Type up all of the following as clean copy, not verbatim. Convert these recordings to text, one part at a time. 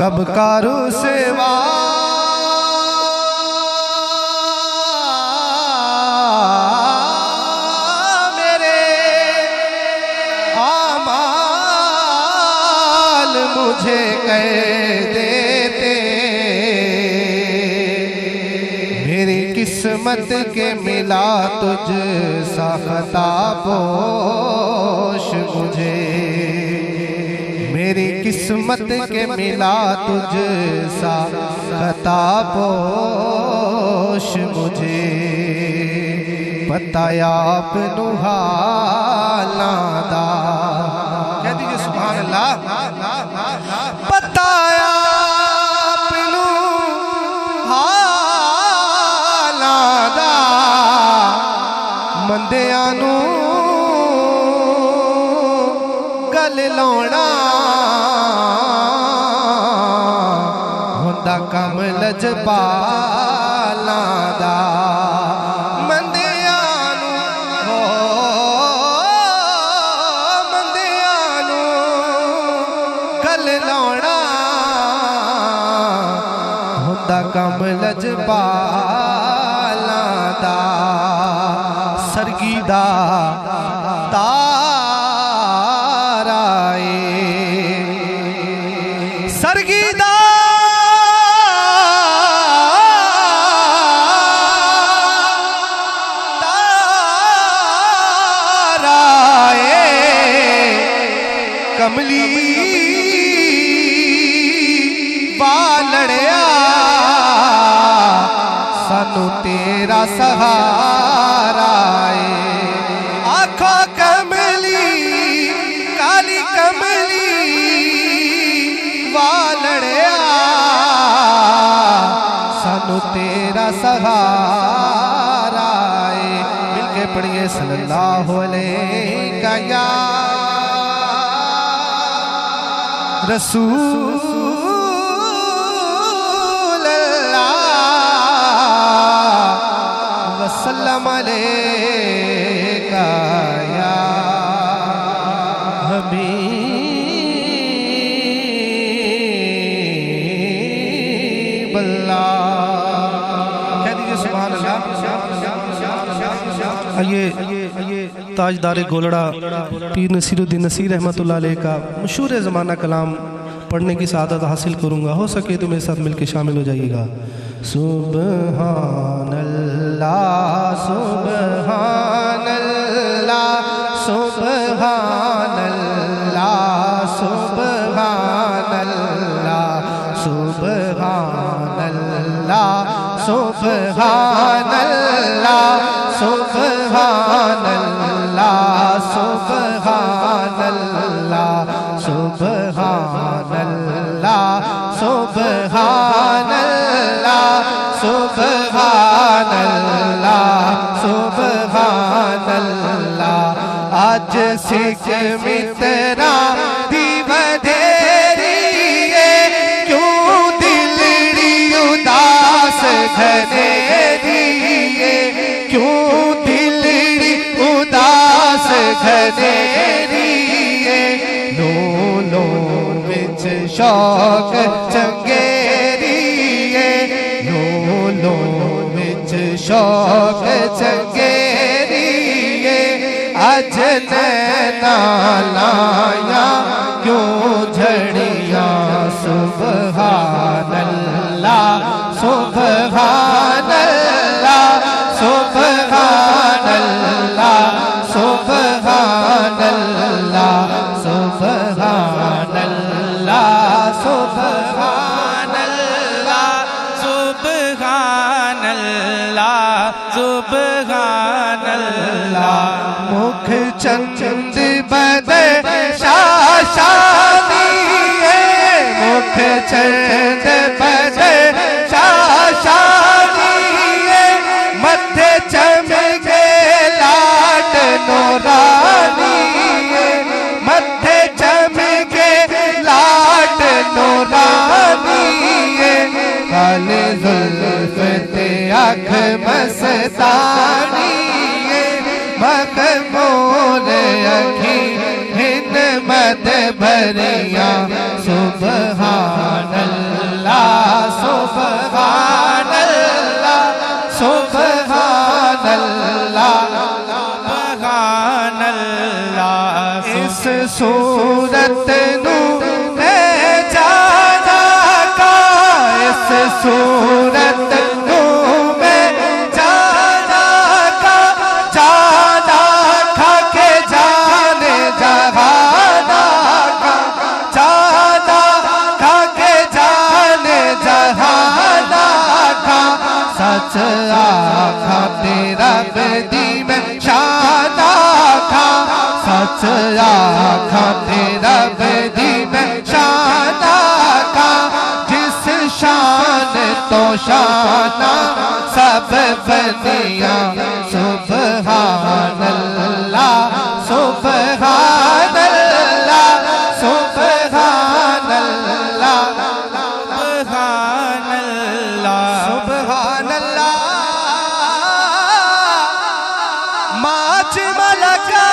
कब कारू सेवा मेरे आमाल मुझे कह देते, मेरी किस्मत के मिला तुझ सा खतापोश मुझे, मेरी किस्मत के मिला तुझ सा खतापोश मुझे। बताया आप नुहालादा, कह दीजिए सुभान अल्लाह। बताया आप नुहालादा, मंदियां नू गल लाउणा हुंदा कम लजपालां दा, मंदियां नू गल लाउणा हुंदा कम लजपालां दा। सरगी दा तारा सरगी दा तारा कमली बालड़िया सानू तेरा सहारा आखो कमली काली कमली वालड़िया सानू तेरा सहारा मिलके पढ़िए सल्लल्लाहु अलैहि या रसूल अल्लाह वसल्लम अलैका या हबीब अल्लाह। कह दीजिए सुभान अल्लाह। आइए ताजदार गोलड़ा पीर नसीरुद्दीन नसीर रहमतुल्लाह अलैह का मशहूर ज़माना कलाम पढ़ने की सआदत हासिल करूँगा। हो सके तो मेरे साथ मिलकर शामिल हो जाइएगा। सुब्हानल्लाह सुब्हानल्लाह सुब्हानल्लाह सुब्हानल्लाह सुब्हानल्लाह सुब्हानल्लाह सुब्हानल्लाह सुब्हानल्लाह सुब्हानल्लाह सुब्हानल्लाह सुब्हानल्लाह सुब्हानल्लाह। आज सिख मित्रा दी वधेरी क्यों दिलड़ी उदास घनेरी क्यों दिलड़ी उदास घनेरी लो लो विच शौक चंगेरी लो लो विच शौक चंगेरी अज नैना लाया क्यों झड़ियाँ सुब्हानल्लाह सुब्हानल्लाह सुब्हानल्लाह सुब्हानल्लाह सुब्हानल्लाह सुब्हानल्लाह सुब्हानल्लाह सुब्हानल्लाह। मुख चंद बदन शाशानी मुख चंद बदन शाशानी मध्य चमके लाट नूरानी मध्य चमके लाट नूरानी काले जुल्फ ते आँख मस्तानी मखमूल अखी हिंद मद भरिया सुब्हानल्लाह सूरत नू ले जाना का, इस सूरत नू में जाना का, जाना खा के जाने जहाना का, जाना खा के जाने जहाना का, सच आखा तेरा बेदी में शाना खा, सच आखा तेरा बेदी में शाना खा, जिस शान तो शाना सब बनिया, सुबहान अल्लाह सुबहान अल्लाह सुबहान अल्लाह सुबहान अल्लाह सुबहान अल्लाह। माच मलका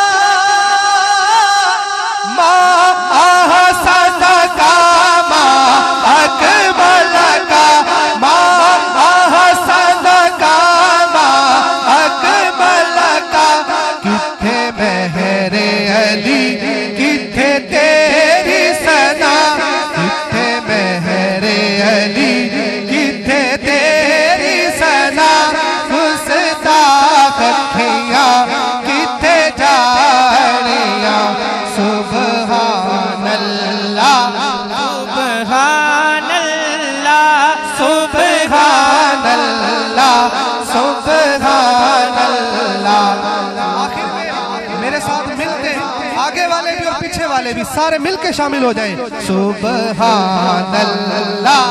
पीछे वाले भी सारे मिलके शामिल हो जाएं। सुबहान अल्लाह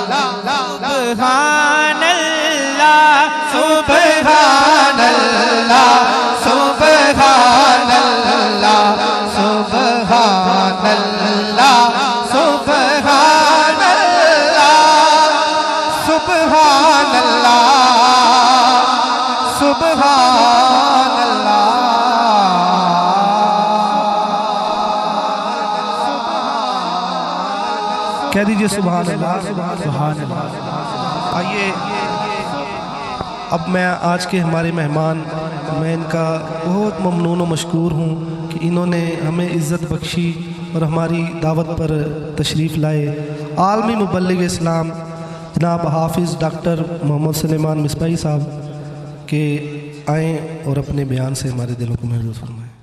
सुबहान अल्लाह सुबहान अल्लाह सुबहान अल्लाह सुबहान अल्लाह सुबहान अल्लाह सुबहान अल्लाह सुबहान अल्लाह। कह दीजिए सुभान अल्लाह सुभान अल्लाह। आइए अब मैं आज के हमारे मेहमान, मैं इनका बहुत ममनून व मशकूर हूँ कि इन्होंने हमें इज़्ज़त बख्शी और हमारी दावत पर तशरीफ़ लाए। आलमी मुबल्लिग इस्लाम जनाब हाफिज़ डॉक्टर मोहम्मद सुलेमान मिसबाही साहब के आएँ और अपने बयान से हमारे दिलों को महसूस फरमाएँ।